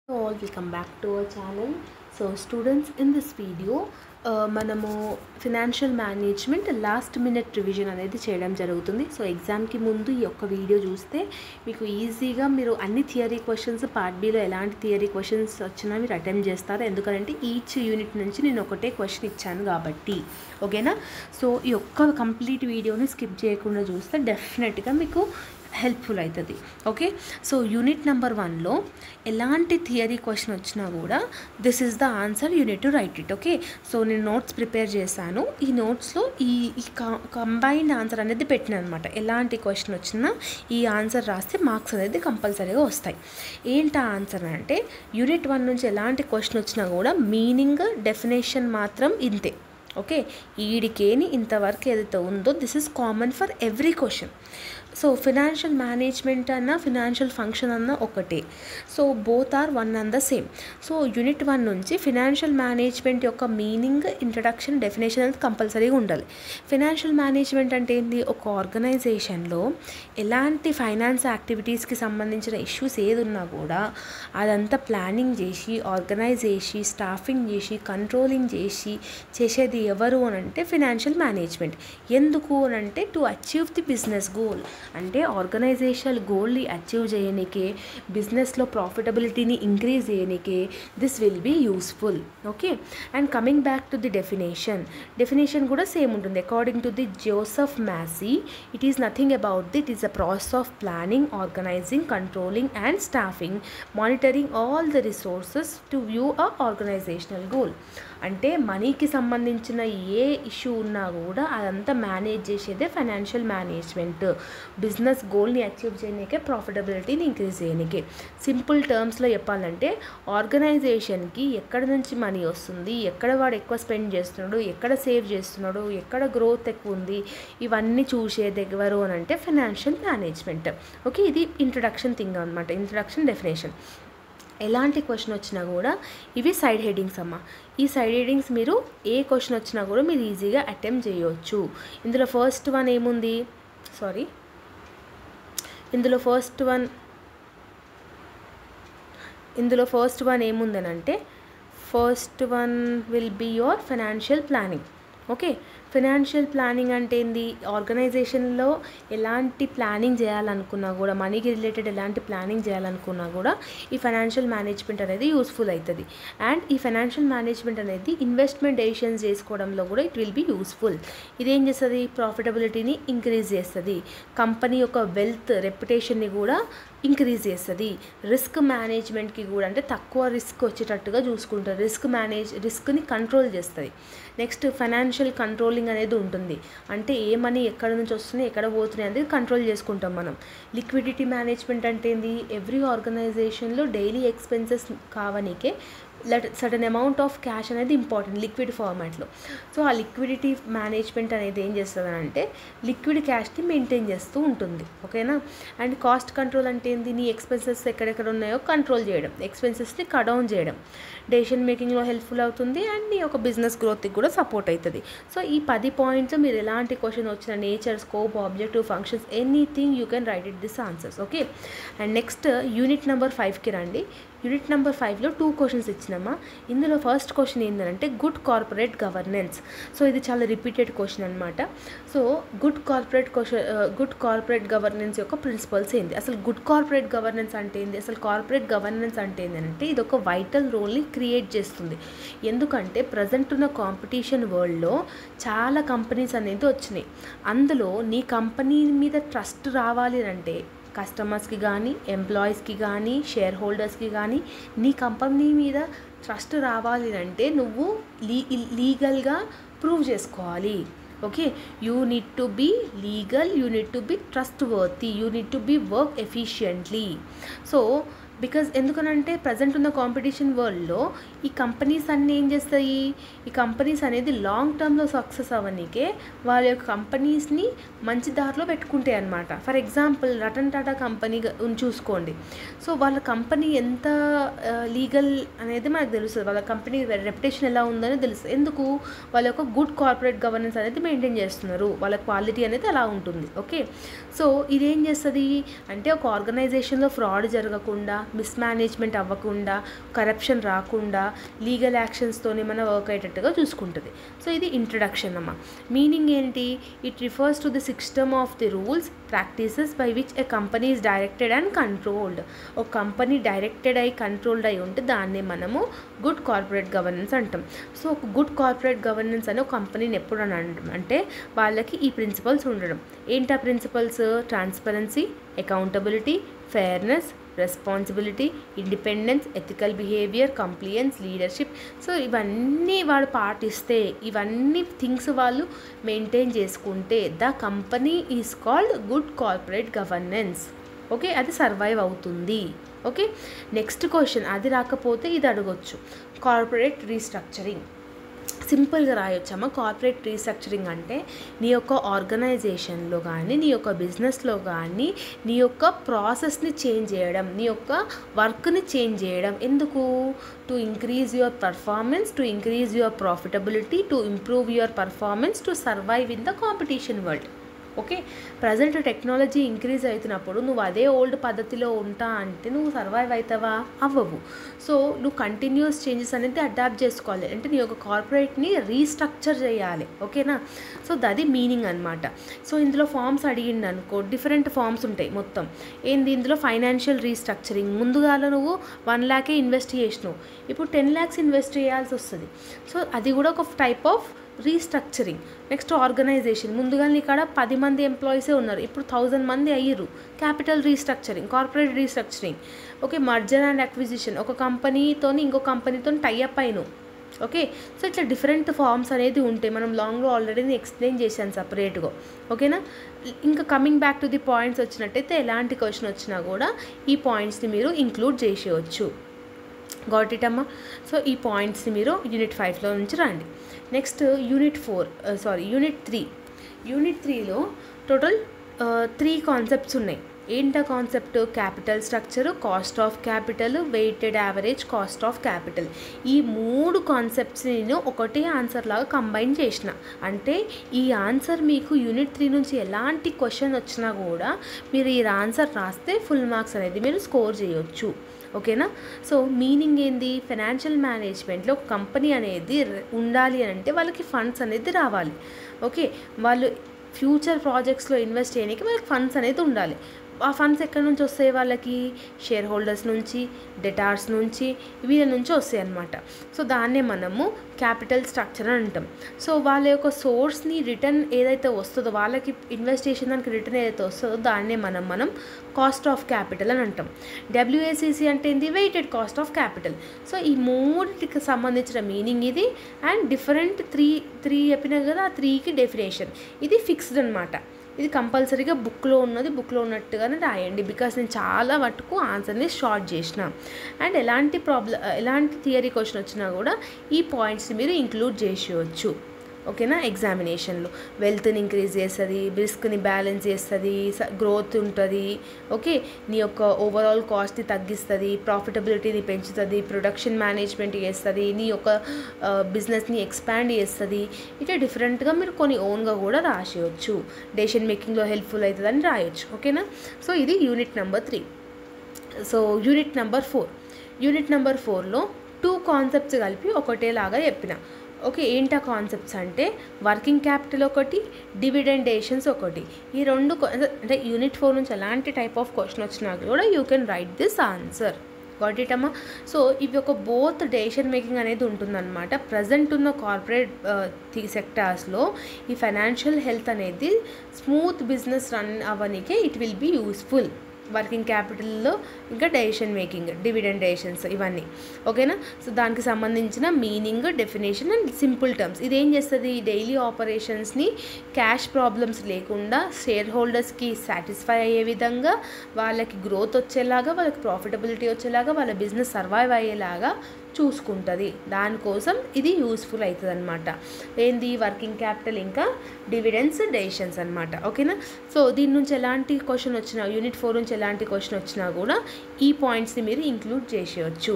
All welcome back to our channel. So students, in this video మనము financial management last minute revision అనేది చేయడం జరుగుతుంది. So ఎగ్జామ్కి ముందు ఈ యొక్క వీడియో చూస్తే మీకు ఈజీగా మీరు అన్ని థియరీ క్వశ్చన్స్ పార్ట్ బిలో ఎలాంటి థియరీ క్వశ్చన్స్ వచ్చినా మీరు అటెంప్ట్ చేస్తారు. ఎందుకంటే ఈచ్ యూనిట్ నుంచి నేను ఒకటే క్వశ్చన్ ఇచ్చాను కాబట్టి, ఓకేనా. సో ఈ ఒక్క కంప్లీట్ వీడియోని స్కిప్ చేయకుండా చూస్తే డెఫినెట్గా మీకు హెల్ప్ఫుల్ అవుతుంది. ఓకే, సో యూనిట్ నెంబర్ 1లో ఎలాంటి థియరీ క్వశ్చన్ వచ్చినా కూడా this is the answer, you need to right it. Okay, so నేను నోట్స్ ప్రిపేర్ చేశాను. ఈ నోట్స్లో ఈ కంబైన్డ్ ఆన్సర్ అనేది పెట్టిన అనమాట. ఎలాంటి క్వశ్చన్ వచ్చినా ఈ ఆన్సర్ రాస్తే మార్క్స్ అనేది కంపల్సరీగా వస్తాయి. ఏంటి ఆన్సర్ అంటే యూనిట్ 1 నుంచి ఎలాంటి క్వశ్చన్ వచ్చినా కూడా మీనింగ్ డెఫినేషన్ మాత్రం ఇంతే. ఓకే, ఈడికేని ఇంతవరకు ఏదైతే ఉందో this is common for every question. So financial management అన్న ఫినాన్షియల్ ఫంక్షన్ అన్న ఒకటే. So both are one and the same. So unit 1 నుంచి ఫినాన్షియల్ మేనేజ్మెంట్ యొక్క మీనింగ్, ఇంట్రడక్షన్, డెఫినేషన్ అనేది కంపల్సరీగా ఉండాలి. ఫినాన్షియల్ మేనేజ్మెంట్ అంటే ఏంటి? ఒక ఆర్గనైజేషన్లో ఎలాంటి ఫైనాన్స్ యాక్టివిటీస్కి సంబంధించిన ఇష్యూస్ ఏది ఉన్నా కూడా అదంతా ప్లానింగ్ చేసి, ఆర్గనైజ్ చేసి, స్టాఫింగ్ చేసి, కంట్రోలింగ్ చేసి చేసేది ఎవరు అని అంటే ఫినాన్షియల్ మేనేజ్మెంట్. ఎందుకు అని అంటే to achieve the business goal. అంటే ఆర్గనైజేషనల్ గోల్ని అచీవ్ చేయనికే, బిజినెస్లో ప్రాఫిటబిలిటీని ఇంక్రీజ్ చేయనికే this will be useful. Okay, and coming back to the definition కూడా సేమ్ ఉంటుంది. According to the Joseph Massie, it is nothing about the, it is a process of planning, organising, controlling and staffing, monitoring all the resources to view a organisational goal. అంటే మనీకి సంబంధించిన ఏ issue ఉన్నా కూడా అదంతా manage చేసేదే financial management. Business గోల్ని achieve చేయడానికే, ప్రాఫిటబిలిటీని increase చేయడానికే. Simple టర్మ్స్లో చెప్పాలంటే ఆర్గనైజేషన్కి ఎక్కడ నుంచి మనీ వస్తుంది, ఎక్కడ వాడు ఎక్కువ స్పెండ్ చేస్తున్నాడు, ఎక్కడ సేవ్ చేస్తున్నాడు, ఎక్కడ గ్రోత్ ఎక్కువ ఉంది, ఇవన్నీ చూసేది ఎవరు అని అంటే ఫైనాన్షియల్ మేనేజ్మెంట్. ఓకే, ఇది ఇంట్రడక్షన్ థింగ్ అనమాట, ఇంట్రడక్షన్ డెఫినేషన్. ఎలాంటి క్వశ్చన్ వచ్చినా కూడా ఇవి సైడ్ హెడ్డింగ్స్ అమ్మ. ఈ సైడ్ హెడ్డింగ్స్ మీరు ఏ క్వశ్చన్ వచ్చినా కూడా మీరు ఈజీగా అటెంప్ట్ చేయవచ్చు. ఇందులో ఫస్ట్ వన్ ఏముంది? ఇందులో ఫస్ట్ వన్ ఏముందనంటే first one will be your financial planning. Okay, financial planning అంటే ఏంది? ఆర్గనైజేషన్లో ఎలాంటి ప్లానింగ్ చేయాలనుకున్నా కూడా, మనీకి రిలేటెడ్ ఎలాంటి ప్లానింగ్ చేయాలనుకున్నా కూడా ఈ ఫైనాన్షియల్ మేనేజ్మెంట్ అనేది యూస్ఫుల్ అవుతుంది. అండ్ ఈ ఫైనాన్షియల్ మేనేజ్మెంట్ అనేది ఇన్వెస్ట్మెంట్ డెసిషన్స్ చేసుకోవడంలో కూడా ఇట్ విల్ బీ యూస్ఫుల్. ఇదేం చేస్తుంది? ప్రాఫిటబిలిటీని ఇంక్రీజ్ చేస్తుంది, కంపెనీ యొక్క వెల్త్, రెప్యుటేషన్ని కూడా ఇంక్రీజ్ చేస్తుంది. రిస్క్ మేనేజ్మెంట్కి కూడా, అంటే తక్కువ రిస్క్ వచ్చేటట్టుగా చూసుకుంటారు. రిస్క్ని కంట్రోల్ చేస్తుంది. నెక్స్ట్ ఫైనాన్షియల్ కంట్రోలింగ్ అనేది ఉంటుంది. అంటే ఏ మనీ ఎక్కడ నుంచి వస్తున్నాయి, ఎక్కడ పోతున్నాయి అనేది కంట్రోల్ చేసుకుంటాం మనం. లిక్విడిటీ మేనేజ్మెంట్ అంటే ఏంది? ఎవ్రీ ఆర్గనైజేషన్లో డైలీ ఎక్స్పెన్సెస్ కావనికే సడన్ అమౌంట్ ఆఫ్ క్యాష్ అనేది ఇంపార్టెంట్ లిక్విడ్ ఫార్మాట్లో. సో ఆ లిక్విడిటీ మేనేజ్మెంట్ అనేది ఏం చేస్తుంది అంటే లిక్విడ్ క్యాష్ని మెయింటైన్ చేస్తూ ఉంటుంది. ఓకేనా. అండ్ కాస్ట్ కంట్రోల్ అంటే ఏంది? నీ ఎక్స్పెన్సెస్ ఎక్కడెక్కడ ఉన్నాయో కంట్రోల్ చేయడం, ఎక్స్పెన్సెస్ని కట్ డౌన్ చేయడం, డెసిషన్ మేకింగ్లో హెల్ప్ఫుల్ అవుతుంది. అండ్ నీ యొక్క బిజినెస్ గ్రోత్కి కూడా సపోర్ట్ అవుతుంది. సో ఈ 10 పాయింట్స్ మీరు ఎలాంటి క్వశ్చన్ వచ్చిన nature, scope, objective, functions, anything you can write it this answers. Okay, and next unit number 5కి రండి. యూనిట్ నెంబర్ 5లో 2 క్వశ్చన్స్ ఇచ్చినామా. ఇందులో ఫస్ట్ క్వశ్చన్ ఏంటంటే గుడ్ కార్పొరేట్ గవర్నెన్స్. సో ఇది చాలా రిపీటెడ్ క్వశ్చన్ అనమాట. సో గుడ్ కార్పొరేట్ గవర్నెన్స్ యొక్క ప్రిన్సిపల్స్ ఏంది? అసలు గుడ్ కార్పొరేట్ గవర్నెన్స్ అంటే ఏంది? అసలు కార్పొరేట్ గవర్నెన్స్ అంటే ఏంటంటే ఇది ఒక వైటల్ రోల్ని క్రియేట్ చేస్తుంది. ఎందుకంటే ప్రజెంట్ ఉన్న కాంపిటీషన్ వరల్డ్లో చాలా కంపెనీస్ అనేది వచ్చినాయి. అందులో నీ కంపెనీ మీద ట్రస్ట్ రావాలి అంటే కస్టమర్స్కి కానీ, ఎంప్లాయీస్కి కానీ, షేర్ హోల్డర్స్కి కానీ నీ కంపెనీ మీద ట్రస్ట్ రావాలి అంటే నువ్వు లీగల్గా ప్రూవ్ చేసుకోవాలి. Okay, you need to be legal, you need to be trustworthy, you need to be work efficiently. So because ఎందుకనంటే ప్రజెంట్ ఉన్న కాంపిటీషన్ వరల్డ్లో ఈ కంపెనీస్ అన్నీ ఏం చేస్తాయి? ఈ కంపెనీస్ అనేది లాంగ్ టర్మ్లో సక్సెస్ అవ్వనీకే వాళ్ళ యొక్క కంపెనీస్ని మంచి దారిలో పెట్టుకుంటాయి అన్నమాట. For example Ratan Tata company చూసుకోండి. సో వాళ్ళ కంపెనీ ఎంత లీగల్ అనేది మనకు తెలుస్తుంది, వాళ్ళ కంపెనీ రెప్యుటేషన్ ఎలా ఉందని తెలుస్తుంది. ఎందుకు? వాళ్ళ యొక్క గుడ్ కార్పొరేట్ గవర్నెన్స్ అనేది మెయింటైన్ చేస్తున్నారు, వాళ్ళ క్వాలిటీ అనేది అలా ఉంటుంది. ఓకే, సో ఇదేం చేస్తుంది అంటే ఒక ఆర్గనైజేషన్లో ఫ్రాడ్ జరగకుండా, మిస్మేనేజ్మెంట్ అవ్వకుండా, కరప్షన్ రాకుండా, లీగల్ యాక్షన్స్తోనే మన వర్క్ అయ్యేటట్టుగా చూసుకుంటుంది. సో ఇది ఇంట్రడక్షన్ అమ్మ. మీనింగ్ ఏంటి? It refers to the system of the rules practices by which a company is directed and controlled. ఒక కంపెనీ డైరెక్టెడ్ అయి కంట్రోల్డ్ అయి ఉంటే దాన్ని మనము గుడ్ కార్పొరేట్ గవర్నెన్స్ అంటాం. సో ఒక గుడ్ కార్పొరేట్ గవర్నెన్స్ అని ఒక కంపెనీని ఎప్పుడు అని అంటే వాళ్ళకి ఈ ప్రిన్సిపల్స్ ఉండడం. ఏంటా principles? Transparency, accountability, fairness, responsibility, independence, ethical behaviour, compliance, leadership. So ఇవన్నీ వాడు పాటిస్తే, ఇవన్నీ థింగ్స్ వాళ్ళు మెయింటైన్ చేసుకుంటే the company is called good corporate governance. Okay, అది సర్వైవ్ అవుతుంది. ఓకే, నెక్స్ట్ క్వశ్చన్ అది రాకపోతే ఇది అడగొచ్చు. కార్పొరేట్ రీస్ట్రక్చరింగ్ సింపుల్గా రాయొచ్చమ్మా. కార్పొరేట్ రీస్ట్రక్చరింగ్ అంటే నీ యొక్క ఆర్గనైజేషన్లో కానీ, నీ యొక్క బిజినెస్లో కానీ నీ యొక్క ప్రాసెస్ని చేంజ్ చేయడం, నీ యొక్క వర్క్ని చేంజ్ చేయడం. ఎందుకు? To increase your performance, to increase your profitability, to improve your performance, to survive in the competition world. Okay, present technology increase అవుతున్నప్పుడు నువ్వు అదే ఓల్డ్ పద్ధతిలో ఉంటా అంటే నువ్వు సర్వైవ్ అవుతావా? అవ్వవు. సో నువ్వు కంటిన్యూస్ చేంజెస్ అనేది అడాప్ట్ చేసుకోవాలి. అంటే నీ యొక్క కార్పొరేట్ని రీస్ట్రక్చర్ చేయాలి. ఓకేనా? సో అది మీనింగ్ అనమాట. సో ఇందులో ఫార్మ్స్ అడిగిండు అనుకో, డిఫరెంట్ ఫార్మ్స్ ఉంటాయి మొత్తం. ఏంది ఇందులో? Financial restructuring. ముందుగా నువ్వు 1 lakh ఇన్వెస్ట్ చేసినావు, ఇప్పుడు 10 lakhs ఇన్వెస్ట్ చేయాల్సి వస్తుంది. సో అది కూడా ఒక type of restructuring. Next organisation. ముందుగా నీ కాడ 10 మంది ఎంప్లాయీసే ఉన్నారు, ఇప్పుడు 1000 మంది అయ్యారు. Capital restructuring, corporate restructuring. Okay, merger and acquisition. ఒక కంపెనీతో ఇంకో కంపెనీతో టైఅప్ అయినావు. ఓకే, సో ఇట్లా డిఫరెంట్ ఫార్మ్స్ అనేది ఉంటాయి. మనం లాంగ్లో ఆల్రెడీ ఎక్స్ప్లెయిన్ చేశాను సపరేట్గా. ఓకేనా? ఇంకా coming back to the points వచ్చినట్టయితే ఎలాంటి క్వశ్చన్ వచ్చినా కూడా ఈ పాయింట్స్ని మీరు ఇంక్లూడ్ చేసేయచ్చు. గాట్ ఇట్ అమ్మా? సో ఈ పాయింట్స్ని మీరు యూనిట్ 5లో నుంచి రండి. Next unit 3. యూనిట్ 3లో టోటల్ 3 కాన్సెప్ట్స్ ఉన్నాయి. ఏంటా concept? Capital structure, cost of capital, weighted average cost of capital. ఈ 3 కాన్సెప్ట్స్ నేను ఒకటే ఆన్సర్ లాగా కంబైన్ చేసిన. అంటే ఈ ఆన్సర్ మీకు యూనిట్ 3 నుంచి ఎలాంటి క్వశ్చన్ వచ్చినా కూడా మీరు ఈ ఆన్సర్ రాస్తే ఫుల్ మార్క్స్ అనేది మీరు స్కోర్ చేయొచ్చు. ఓకేనా? సో మీనింగ్ ఏంది? ఫైనాన్షియల్ మేనేజ్మెంట్లో ఒక కంపెనీ అనేది ఉండాలి అంటే వాళ్ళకి ఫండ్స్ అనేది రావాలి. ఓకే, వాళ్ళు ఫ్యూచర్ ప్రాజెక్ట్స్లో ఇన్వెస్ట్ చేయడానికి వాళ్ళకి ఫండ్స్ అనేది ఉండాలి. ఆ ఫండ్స్ ఎక్కడి నుంచి వస్తాయి? వాళ్ళకి షేర్ హోల్డర్స్ నుంచి, డెటార్స్ నుంచి, వీళ్ళ నుంచి వస్తాయి అన్నమాట. సో దాన్నే మనము క్యాపిటల్ స్ట్రక్చర్ అని అంటాం. సో వాళ్ళ యొక్క సోర్స్ని రిటర్న్ ఏదైతే వస్తుందో, వాళ్ళకి ఇన్వెస్ట్ చేసిన దానికి రిటర్న్ ఏదైతే వస్తుందో దాన్నే మనం కాస్ట్ ఆఫ్ క్యాపిటల్ అని అంటాం. WACC అంటే ఏంది? Weighted cost of capital. So ఈ 3కి సంబంధించిన మీనింగ్ ఇది. అండ్ డిఫరెంట్ త్రీ చెప్పినా కదా, ఆ 3కి డెఫినేషన్. ఇది ఫిక్స్డ్ అనమాట. ఇది కంపల్సరీగా బుక్లో ఉన్నట్టుగానే రాయండి. బికాస్ నేను చాలా మటుకు ఆన్సర్ని షార్ట్ చేసిన. అండ్ ఎలాంటి థియరీ క్వశ్చన్ వచ్చినా కూడా ఈ పాయింట్స్ని మీరు ఇంక్లూడ్ చేసేయచ్చు. ఓకేనా? ఎగ్జామినేషన్లో వెల్త్ని ఇంక్రీజ్ చేస్తుంది, రిస్క్ని బ్యాలెన్స్ చేస్తుంది, గ్రోత్ ఉంటుంది. ఓకే, నీ యొక్క ఓవరాల్ కాస్ట్ని తగ్గిస్తుంది, ప్రాఫిటబిలిటీని పెంచుతుంది, ప్రొడక్షన్ మేనేజ్మెంట్ చేస్తుంది, నీ యొక్క బిజినెస్ని ఎక్స్పాండ్ చేస్తుంది. ఇట్లా డిఫరెంట్గా మీరు కొన్ని ఓన్గా కూడా రాసేయచ్చు. డెసిషన్ మేకింగ్లో హెల్ప్ఫుల్ అవుతుందని రాయొచ్చు. ఓకేనా? సో ఇది unit number 3. So unit number 4లో 2 కాన్సెప్ట్స్ కలిపి ఒకటేలాగా చెప్పిన. ఓకే, ఏంటా కాన్సెప్ట్స్ అంటే వర్కింగ్ క్యాపిటల్ ఒకటి, డివిడెండేషన్స్ ఒకటి. ఈ 2 అంటే యూనిట్ 4 నుంచి ఎలాంటి టైప్ ఆఫ్ క్వశ్చన్ వచ్చినా కూడా you can right this answer. Got it అమ్మా? సో ఇవి ఒక బోత్ డెసిషన్ మేకింగ్ అనేది ఉంటుందన్నమాట. ప్రజెంట్ ఉన్న కార్పొరేట్ సెక్టార్స్లో ఈ ఫైనాన్షియల్ హెల్త్ అనేది స్మూత్ బిజినెస్ రన్ అవ్వడానికి it will be useful. Working క్యాపిటల్లో ఇంకా డెసిషన్ మేకింగ్, డివిడెండేషన్స్ ఇవన్నీ. ఓకేనా? సో దానికి సంబంధించిన meaning, definition and simple terms. ఇదేం చేస్తుంది? డైలీ ఆపరేషన్స్ని క్యాష్ ప్రాబ్లమ్స్ లేకుండా షేర్ హోల్డర్స్కి సాటిస్ఫై అయ్యే విధంగా, వాళ్ళకి గ్రోత్ వచ్చేలాగా, వాళ్ళకి ప్రాఫిటబిలిటీ వచ్చేలాగా, వాళ్ళ బిజినెస్ సర్వైవ్ అయ్యేలాగా చూసుకుంటుంది. దానికోసం ఇది యూస్ఫుల్ అవుతుంది అనమాట. ఏంది? వర్కింగ్ క్యాపిటల్ ఇంకా డివిడెండ్స్, డెసిషన్స్ అనమాట. ఓకేనా? సో దీని నుంచి ఎలాంటి క్వశ్చన్ వచ్చినా, యూనిట్ 4 నుంచి ఎలాంటి క్వశ్చన్ వచ్చినా కూడా ఈ పాయింట్స్ని మీరు ఇంక్లూడ్ చేసేయచ్చు.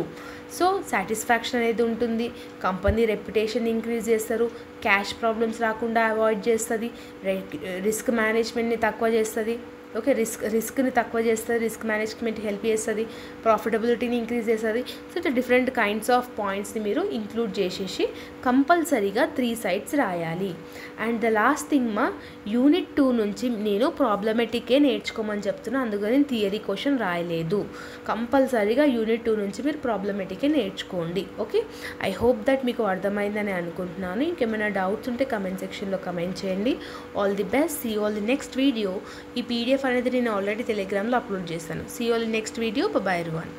సో సాటిస్ఫాక్షన్ అనేది ఉంటుంది, కంపెనీ రెప్యుటేషన్ ఇంక్రీజ్ చేస్తారు, క్యాష్ ప్రాబ్లమ్స్ రాకుండా అవాయిడ్ చేస్తుంది, రిస్క్ మేనేజ్మెంట్ని తక్కువ చేస్తుంది. ఓకే, రిస్క్ని తక్కువ చేస్తుంది, రిస్క్ మేనేజ్మెంట్ హెల్ప్ చేస్తుంది, ప్రాఫిటబిలిటీని ఇంక్రీజ్ చేస్తుంది. సో ఇట్లా డిఫరెంట్ కైండ్స్ ఆఫ్ పాయింట్స్ని మీరు ఇంక్లూడ్ చేసేసి కంపల్సరీగా 3 సైడ్స్ రాయాలి. And the last thing unit 2 నుంచి నేను ప్రాబ్లమెటికే నేర్చుకోమని చెప్తున్నా, అందుకని నేను థియరీ క్వశ్చన్ రాయలేదు. కంపల్సరీగా యూనిట్ 2 నుంచి మీరు ప్రాబ్లమెటికే నేర్చుకోండి. ఓకే, ఐ హోప్ దట్ మీకు అర్థమైందని అనుకుంటున్నాను. ఇంకేమైనా డౌట్స్ ఉంటే కమెంట్ సెక్షన్లో కమెంట్ చేయండి. All the best, see all the next video. ఈ పీడిఎఫ్ అనేది నేను ఆల్రెడీ టెలిగ్రామ్లో అప్లోడ్ చేశాను. See all the next video. Bye everyone.